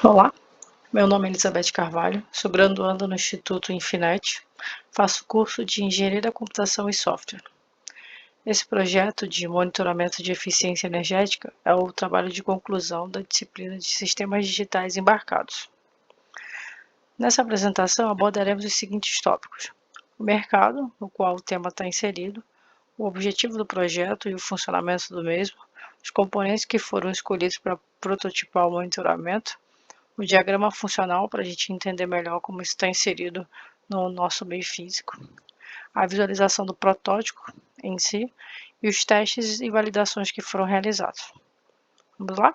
Olá, meu nome é Elizabeth Carvalho, sou graduanda no Instituto Infinet, faço curso de Engenharia da Computação e Software. Esse projeto de monitoramento de eficiência energética é o trabalho de conclusão da disciplina de Sistemas Digitais Embarcados. Nessa apresentação abordaremos os seguintes tópicos: o mercado, no qual o tema está inserido, o objetivo do projeto e o funcionamento do mesmo, os componentes que foram escolhidos para prototipar o monitoramento, o diagrama funcional para a gente entender melhor como isso está inserido no nosso meio físico, a visualização do protótipo em si e os testes e validações que foram realizados. Vamos lá?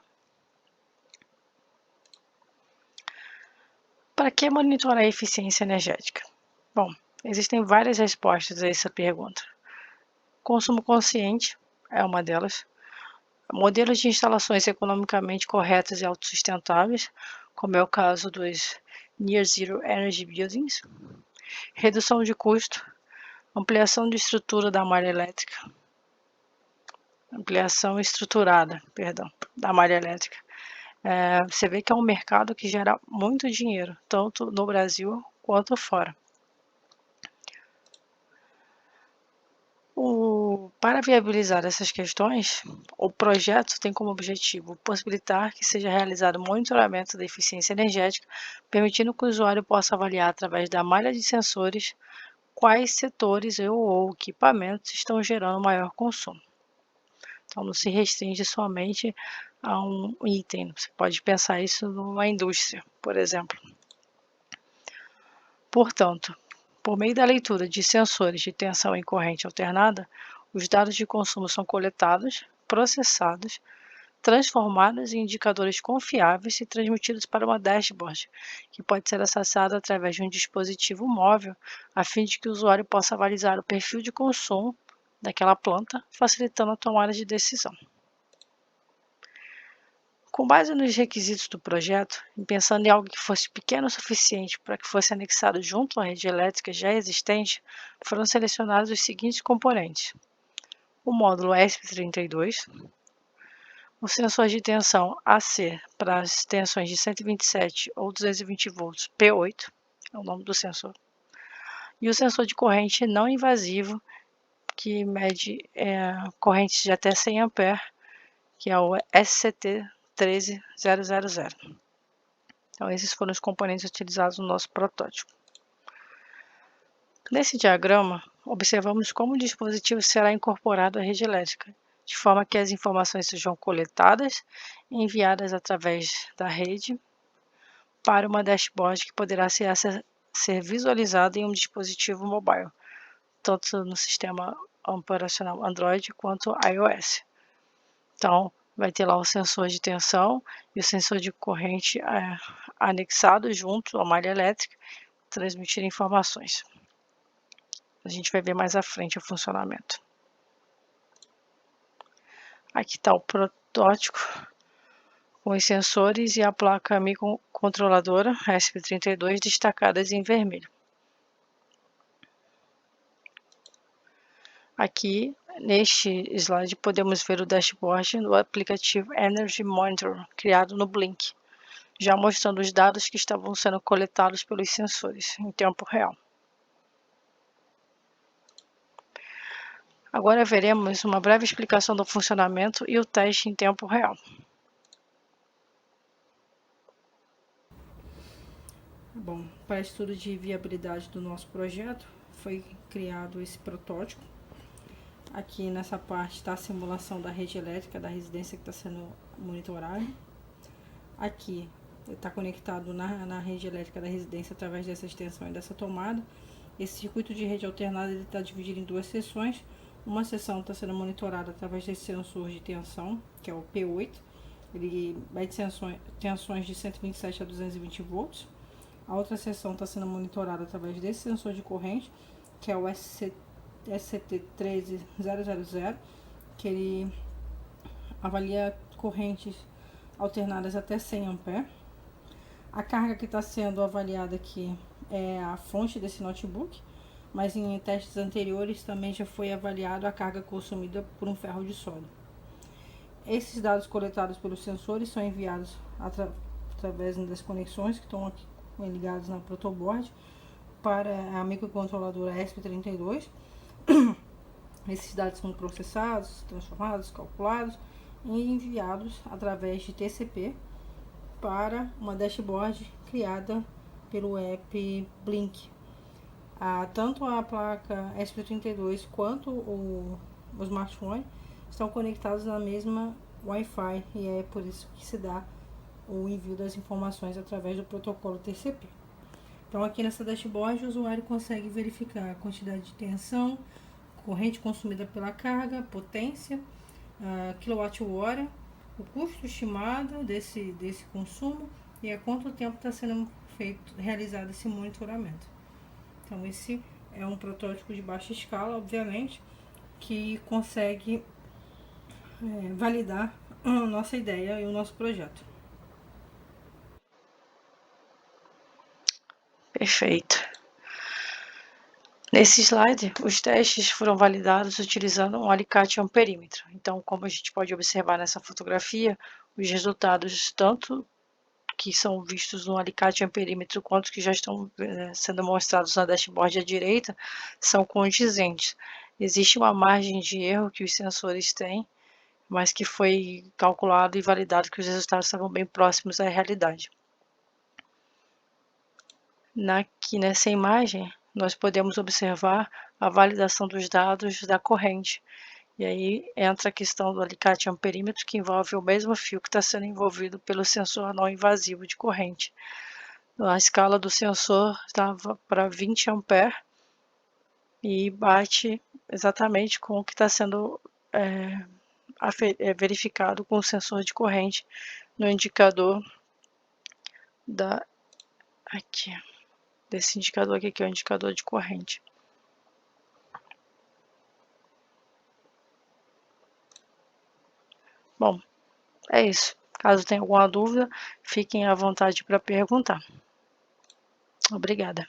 Para que monitorar a eficiência energética? Bom, existem várias respostas a essa pergunta. Consumo consciente é uma delas. Modelos de instalações economicamente corretas e autossustentáveis, como é o caso dos Near Zero Energy Buildings. Redução de custo, ampliação de estrutura da malha elétrica, da malha elétrica. Você vê que é um mercado que gera muito dinheiro, tanto no Brasil quanto fora. Para viabilizar essas questões, o projeto tem como objetivo possibilitar que seja realizado o monitoramento da eficiência energética, permitindo que o usuário possa avaliar através da malha de sensores quais setores ou equipamentos estão gerando maior consumo. Então, não se restringe somente a um item. Você pode pensar isso numa indústria, por exemplo. Portanto, por meio da leitura de sensores de tensão em corrente alternada, os dados de consumo são coletados, processados, transformados em indicadores confiáveis e transmitidos para uma dashboard, que pode ser acessada através de um dispositivo móvel, a fim de que o usuário possa avaliar o perfil de consumo daquela planta, facilitando a tomada de decisão. Com base nos requisitos do projeto, e pensando em algo que fosse pequeno o suficiente para que fosse anexado junto à rede elétrica já existente, foram selecionados os seguintes componentes: o módulo ESP32, o sensor de tensão AC para as tensões de 127 ou 220 volts P8, é o nome do sensor, e o sensor de corrente não invasivo, que mede correntes de até 100 A, que é o SCT13000. Então, esses foram os componentes utilizados no nosso protótipo. Nesse diagrama, observamos como o dispositivo será incorporado à rede elétrica, de forma que as informações sejam coletadas e enviadas através da rede para uma dashboard que poderá ser visualizada em um dispositivo mobile, tanto no sistema operacional Android quanto iOS. Então, vai ter lá o sensor de tensão e o sensor de corrente anexado junto à malha elétrica, transmitir informações. A gente vai ver mais à frente o funcionamento. Aqui está o protótipo com os sensores e a placa microcontroladora ESP32 destacadas em vermelho. Aqui, neste slide, podemos ver o dashboard do aplicativo Energy Monitor, criado no Blink, já mostrando os dados que estavam sendo coletados pelos sensores em tempo real. Agora veremos uma breve explicação do funcionamento e o teste em tempo real. Bom, para estudo de viabilidade do nosso projeto, foi criado esse protótipo. Aqui nessa parte está a simulação da rede elétrica da residência que está sendo monitorada. Aqui está conectado na rede elétrica da residência através dessa extensão e dessa tomada. Esse circuito de rede alternada está dividido em duas seções. Uma seção está sendo monitorada através desse sensor de tensão, que é o P8. Ele mede tensões de 127 a 220 volts. A outra seção está sendo monitorada através desse sensor de corrente, que é o SCT13000, que ele avalia correntes alternadas até 100 A. A carga que está sendo avaliada aqui é a fonte desse notebook, mas em testes anteriores também já foi avaliado a carga consumida por um ferro de solda. Esses dados coletados pelos sensores são enviados através das conexões que estão aqui ligadas na protoboard para a microcontroladora ESP32. Esses dados são processados, transformados, calculados e enviados através de TCP para uma dashboard criada pelo app Blink. Tanto a placa ESP32 quanto o smartphone estão conectados na mesma Wi-Fi e é por isso que se dá o envio das informações através do protocolo TCP. Então, aqui nessa dashboard, o usuário consegue verificar a quantidade de tensão, corrente consumida pela carga, potência, quilowatt-hora, o custo estimado desse consumo e a quanto tempo está sendo realizado esse monitoramento. Então, esse é um protótipo de baixa escala, obviamente, que consegue validar a nossa ideia e o nosso projeto. Perfeito. Nesse slide, os testes foram validados utilizando um alicate amperímetro. Então, como a gente pode observar nessa fotografia, os resultados tanto que são vistos no alicate amperímetro quanto que já estão sendo mostrados na dashboard à direita são condizentes. Existe uma margem de erro que os sensores têm, mas que foi calculado e validado que os resultados estavam bem próximos à realidade. Aqui nessa imagem, nós podemos observar a validação dos dados da corrente. E aí entra a questão do alicate amperímetro, que envolve o mesmo fio que está sendo envolvido pelo sensor não invasivo de corrente. A escala do sensor estava para 20 ampere e bate exatamente com o que está sendo verificado com o sensor de corrente no indicador desse indicador aqui, que é o indicador de corrente. Bom, é isso. Caso tenha alguma dúvida, fiquem à vontade para perguntar. Obrigada.